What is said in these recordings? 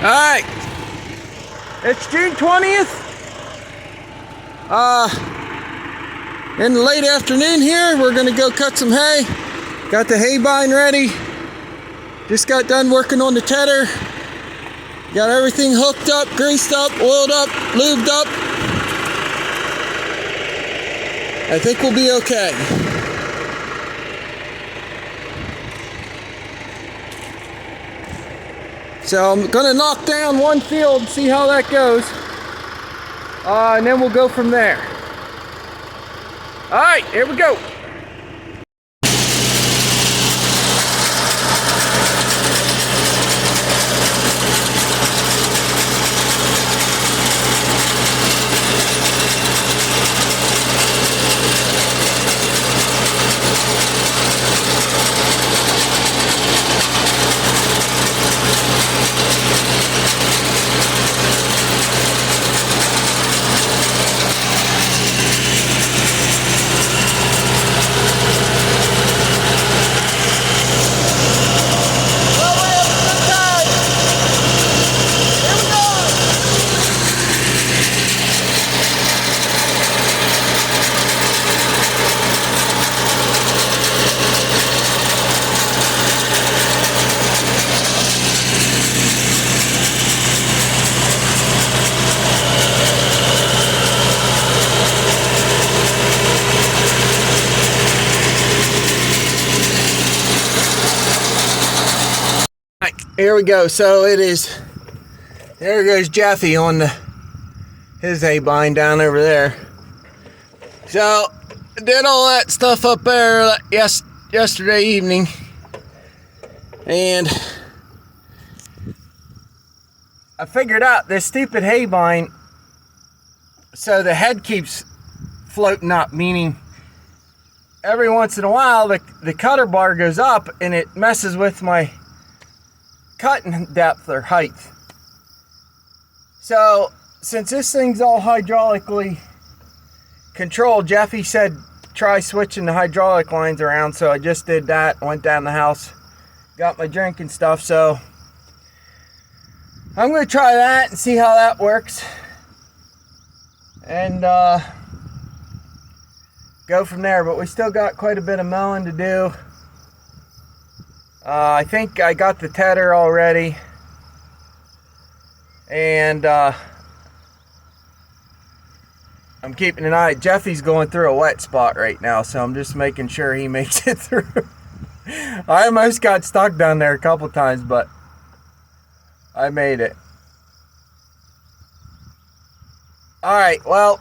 Alright, it's June 20th. In the late afternoon here, we're gonna go cut some hay. Got the hay bine ready. Just got done working on the tedder. Got everything hooked up, greased up, oiled up, lubed up. I think we'll be okay. So I'm gonna knock down one field and see how that goes. And then we'll go from there. All right, here we go. Here we go. So it is. There goes Jeffy on his hay bine down over there. So did all that stuff up there yesterday evening, and I figured out this stupid hay bine. So the head keeps floating up, meaning every once in a while the cutter bar goes up and it messes with my cutting depth or height. So since this thing's all hydraulically controlled, Jeffy said try switching the hydraulic lines around, so I just did that. Went down the house, got my drink and stuff, so I'm going to try that and see how that works, and go from there. But we still got quite a bit of mowing to do. I think I got the tedder already, and I'm keeping an eye. Jeffy's going through a wet spot right now, so I'm just making sure he makes it through. I almost got stuck down there a couple times, but I made it. Alright, well,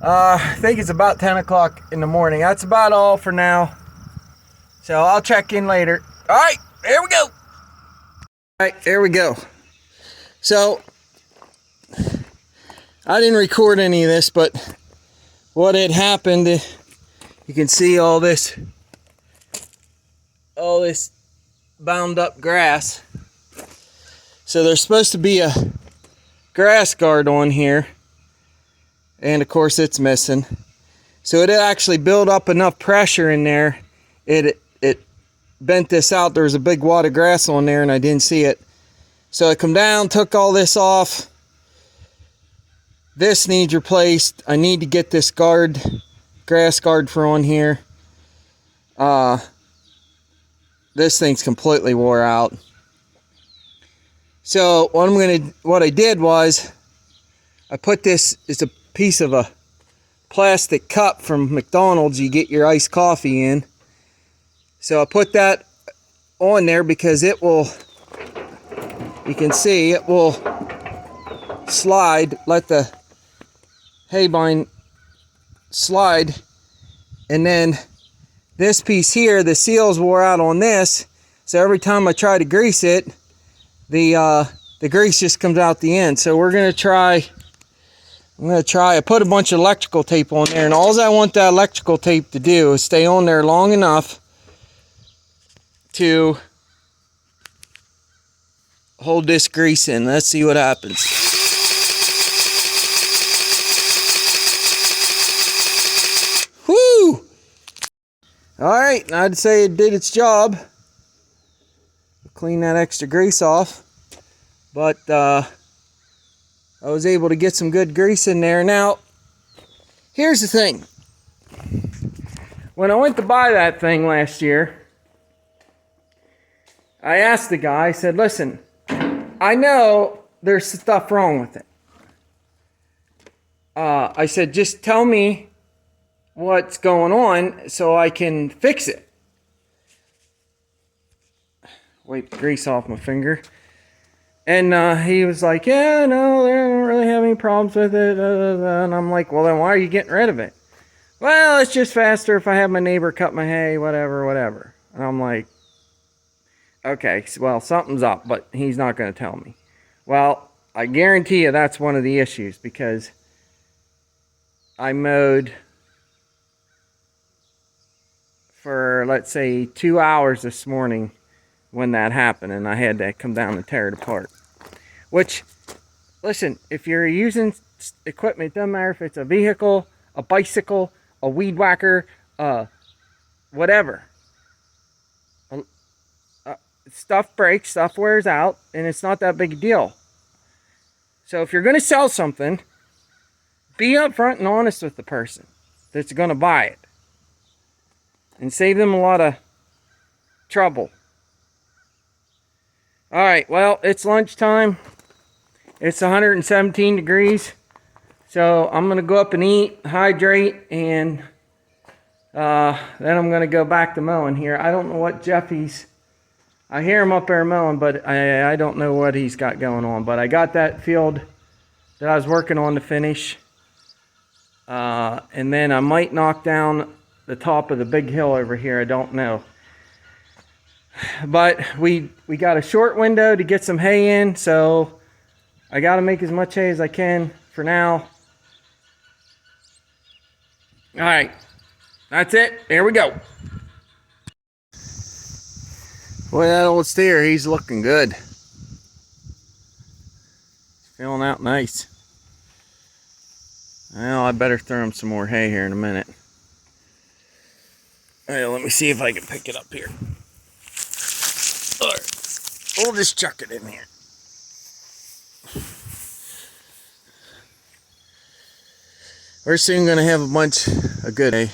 I think it's about 10 o'clock in the morning. That's about all for now. So I'll check in later. All right, here we go. All right, here we go. So I didn't record any of this, but what had happened, you can see all this bound up grass. So there's supposed to be a grass guard on here, and of course it's missing. So it actually built up enough pressure in there. It bent this out. There was a big wad of grass on there and I didn't see it. So I come down, took all this off. This needs replaced. I need to get this grass guard for on here. This thing's completely wore out. So what I did was I put this, it's a piece of a plastic cup from McDonald's you get your iced coffee in. So I put that on there because it will, you can see, it will slide, let the hay bine slide. And then this piece here, the seals wore out on this. So every time I try to grease it, the grease just comes out the end. So we're going to try, I put a bunch of electrical tape on there, and all I want that electrical tape to do is stay on there long enough to hold this grease in. Let's see what happens. Woo! Alright, I'd say it did its job. clean that extra grease off. But I was able to get some good grease in there. Now, here's the thing. When I went to buy that thing last year, I asked the guy, I said, listen, I know there's stuff wrong with it. I said, just tell me what's going on so I can fix it. Wipe the grease off my finger. And he was like, yeah, no, they don't really have any problems with it. And I'm like, well, then why are you getting rid of it? Well, it's just faster if I have my neighbor cut my hay, whatever. And I'm like, okay, well, something's up, but he's not going to tell me. Well, I guarantee you that's one of the issues, because I mowed for, let's say, 2 hours this morning when that happened, and I had to come down and tear it apart. Which, listen, if you're using equipment, it doesn't matter if it's a vehicle, a bicycle, a weed whacker, whatever. Stuff breaks, stuff wears out, and it's not that big a deal. So if you're going to sell something, be upfront and honest with the person that's going to buy it, and save them a lot of trouble. All right, well, it's lunchtime. It's 117 degrees. So I'm going to go up and eat, hydrate, and then I'm going to go back to mowing here. I don't know what Jeffy's... I hear him up there mowing, but I don't know what he's got going on. But I got that field that I was working on to finish. And then I might knock down the top of the big hill over here. I don't know. But we got a short window to get some hay in, so I got to make as much hay as I can for now. All right, that's it. There we go. Boy, that old steer, he's looking good. Feeling out nice. Well, I better throw him some more hay here in a minute. All right, let me see if I can pick it up here. All right, we'll just chuck it in here. We're soon going to have a bunch of good hay.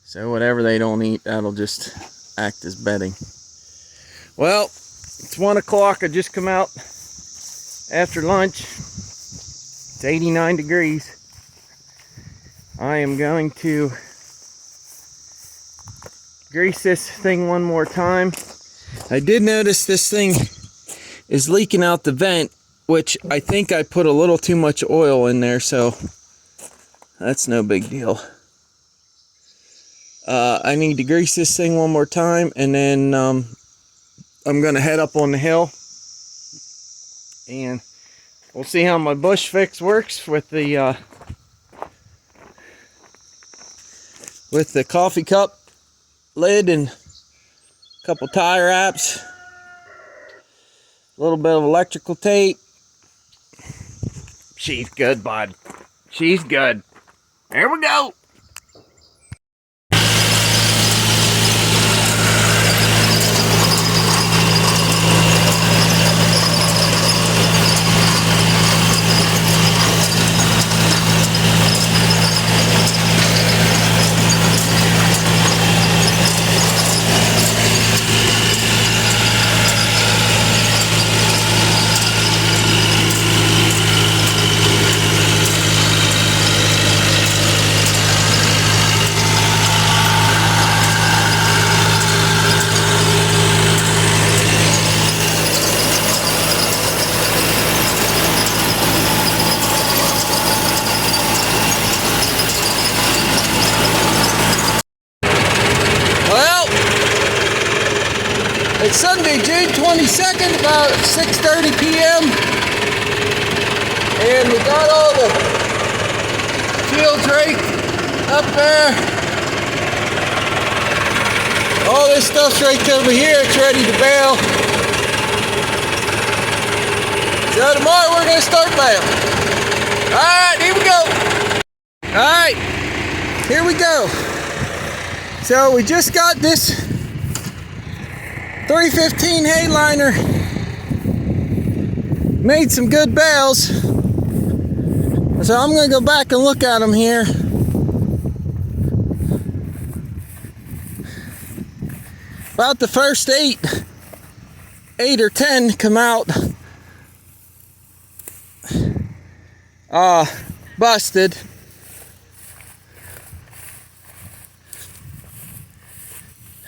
So whatever they don't eat, that'll just act as bedding. Well, it's 1 o'clock. I just come out after lunch. It's 89 degrees. I am going to grease this thing one more time. I did notice this thing is leaking out the vent, which I think I put a little too much oil in there, so that's no big deal. I need to grease this thing one more time, and then I'm going to head up on the hill, and we'll see how my bush fix works with the coffee cup lid and a couple tie wraps, a little bit of electrical tape. She's good, bud. She's good. There we go. It's Sunday, June 22nd, about 6:30 p.m. And we got all the fields raked up there. All this stuff's raked over here. It's ready to bale. So tomorrow we're going to start baling. Alright, here we go. Alright, here we go. So we just got this 315 Hayliner. Made some good bales. So I'm going to go back and look at them here. About the first 8 or 10 come out busted.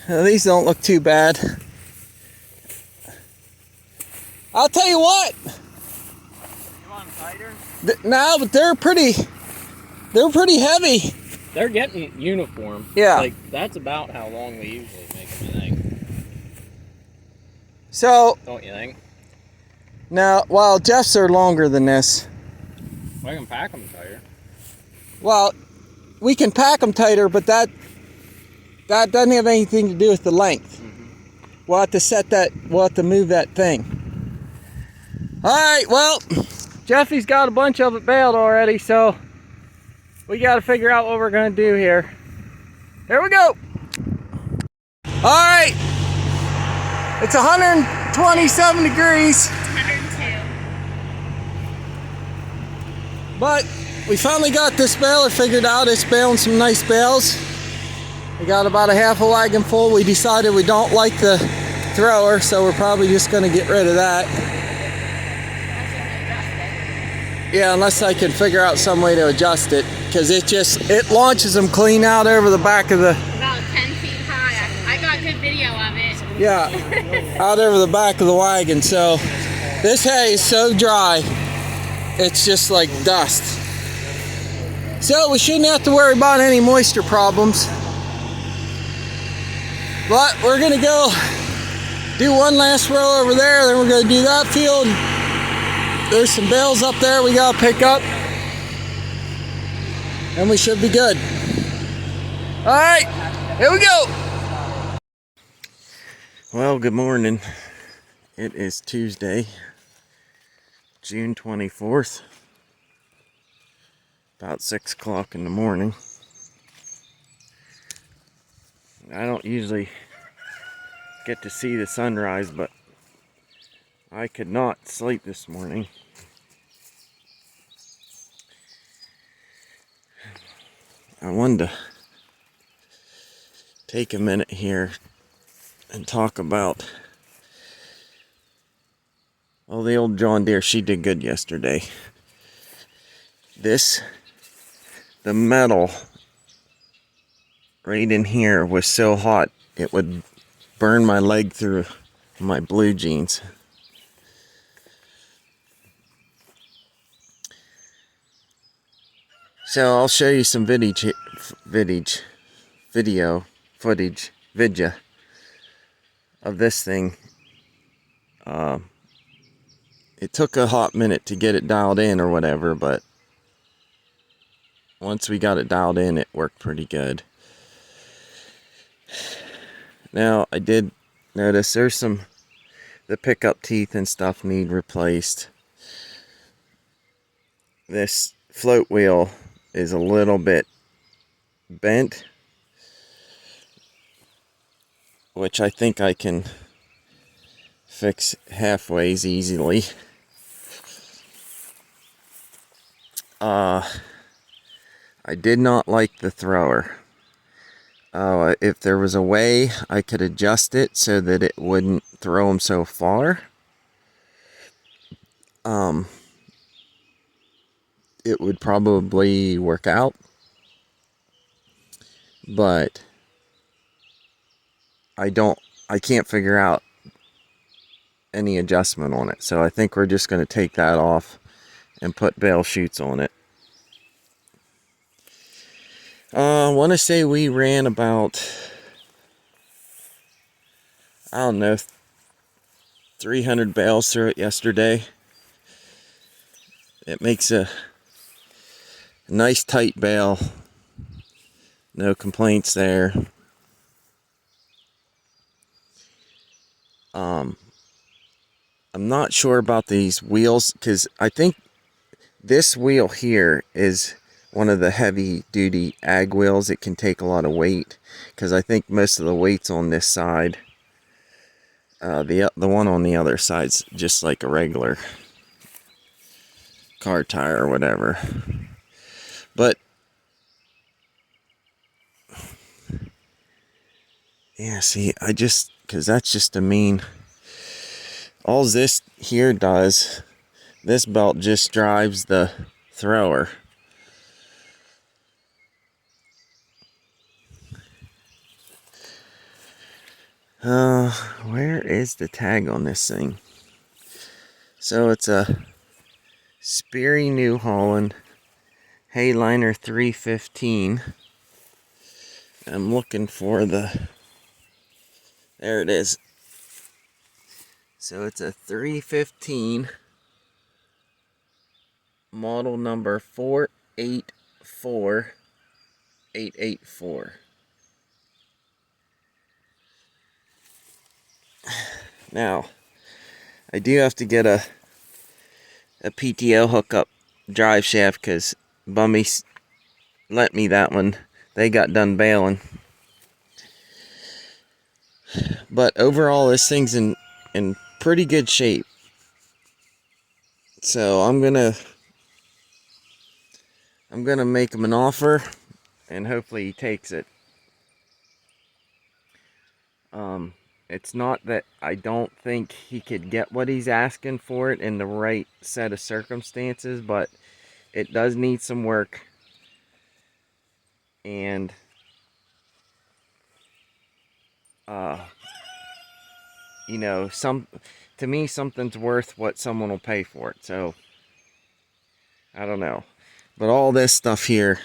These don't look too bad. I'll tell you what. You want them tighter? No, but they're pretty heavy. They're getting uniform. Yeah. Like, that's about how long they usually make them, I think. So. Don't you think? Now, well, Jeff's are longer than this. Well, I can pack them tighter. Well, we can pack them tighter, but that doesn't have anything to do with the length. We'll have to set that, we'll have to move that thing. All right, well, Jeffy's got a bunch of it baled already, so we got to figure out what we're going to do here. Here we go. All right, it's 127 degrees. 102. But we finally got this baler figured out. It's baling some nice bales. We got about a half a wagon full. We decided we don't like the thrower, so we're probably just going to get rid of that. Yeah, unless I can figure out some way to adjust it, because it launches them clean out over the back of the... About 10 feet high. I got good video of it. Yeah, out over the back of the wagon. So this hay is so dry, it's just like dust. So we shouldn't have to worry about any moisture problems. But we're gonna go do one last row over there, then we're gonna do that field. There's some bales up there we gotta pick up, and we should be good. All right, here we go. Well, good morning. It is Tuesday, June 24th, about 6 o'clock in the morning. I don't usually get to see the sunrise, but I could not sleep this morning. I wanted to take a minute here and talk about, well, the old John Deere. She did good yesterday. The metal right in here was so hot it would burn my leg through my blue jeans. So I'll show you some video footage of this thing. It took a hot minute to get it dialed in or whatever, but once we got it dialed in, it worked pretty good. Now, I did notice there's the pickup teeth and stuff need replaced. This float wheel is a little bit bent, which I think I can fix halfway easily. I did not like the thrower. If there was a way I could adjust it so that it wouldn't throw them so far, it would probably work out. But I can't figure out any adjustment on it. So I think we're just going to take that off and put bale chutes on it. I want to say we ran about, I don't know, 300 bales through it yesterday. It makes a nice tight bale. No complaints there. I'm not sure about these wheels, because I think this wheel here is one of the heavy duty ag wheels. It can take a lot of weight, because I think most of the weight's on this side. The one on the other side's just like a regular car tire or whatever. But yeah, see, because that's just a mean. All this here does, this belt just drives the thrower. Where is the tag on this thing? So it's a Sperry New Holland Hayliner 315. I'm looking for there it is. So it's a 315, model number 484884. Now, I do have to get a PTO hookup drive shaft because Bummy lent me that one. They got done baling. But overall, this thing's in pretty good shape. So I'm gonna make him an offer, and hopefully he takes it. It's not that I don't think he could get what he's asking for it in the right set of circumstances, but it does need some work. And you know, to me, something's worth what someone will pay for it. So I don't know, but all this stuff here,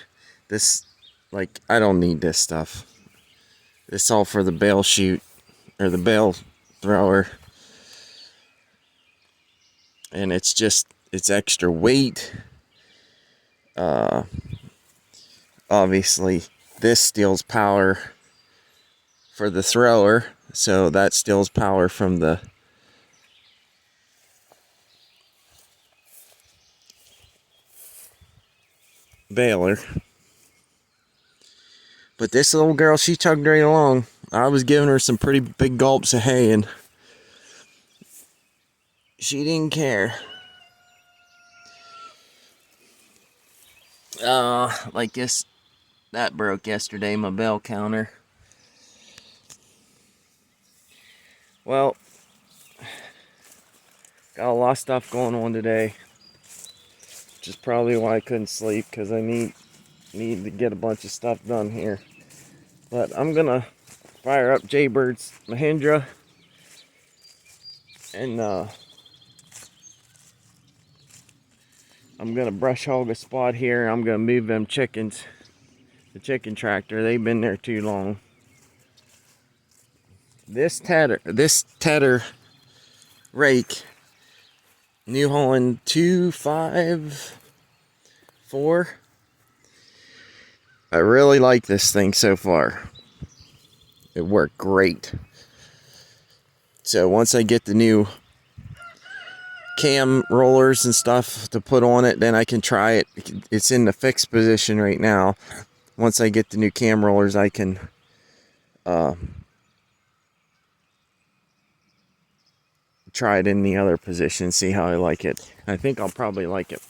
I don't need this stuff. It's all for the bale chute or the bale thrower, and it's extra weight. Obviously, this steals power for the thrower, so that steals power from the baler. But this little girl, she chugged right along. I was giving her some pretty big gulps of hay, and she didn't care. Like this, that broke yesterday, my bell counter. Well, got a lot of stuff going on today, which is probably why I couldn't sleep, because I need to get a bunch of stuff done here. But I'm gonna fire up Jaybird's Mahindra, and I'm gonna brush hog a spot here. I'm gonna move them chickens, the chicken tractor. They've been there too long. This tedder rake, New Holland 254. I really like this thing so far. It worked great. So once I get the new cam rollers and stuff to put on it, then I can try it. It's in the fixed position right now. Once I get the new cam rollers, I can try it in the other position, see how I like it. I think I'll probably like it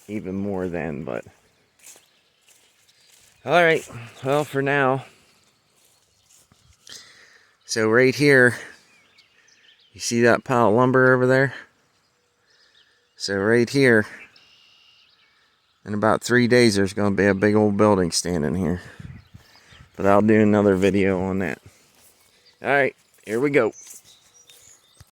even more then, but alright, well, for now. So right here, you see that pile of lumber over there? So right here, in about 3 days, there's going to be a big old building standing here. But I'll do another video on that. Alright, here we go.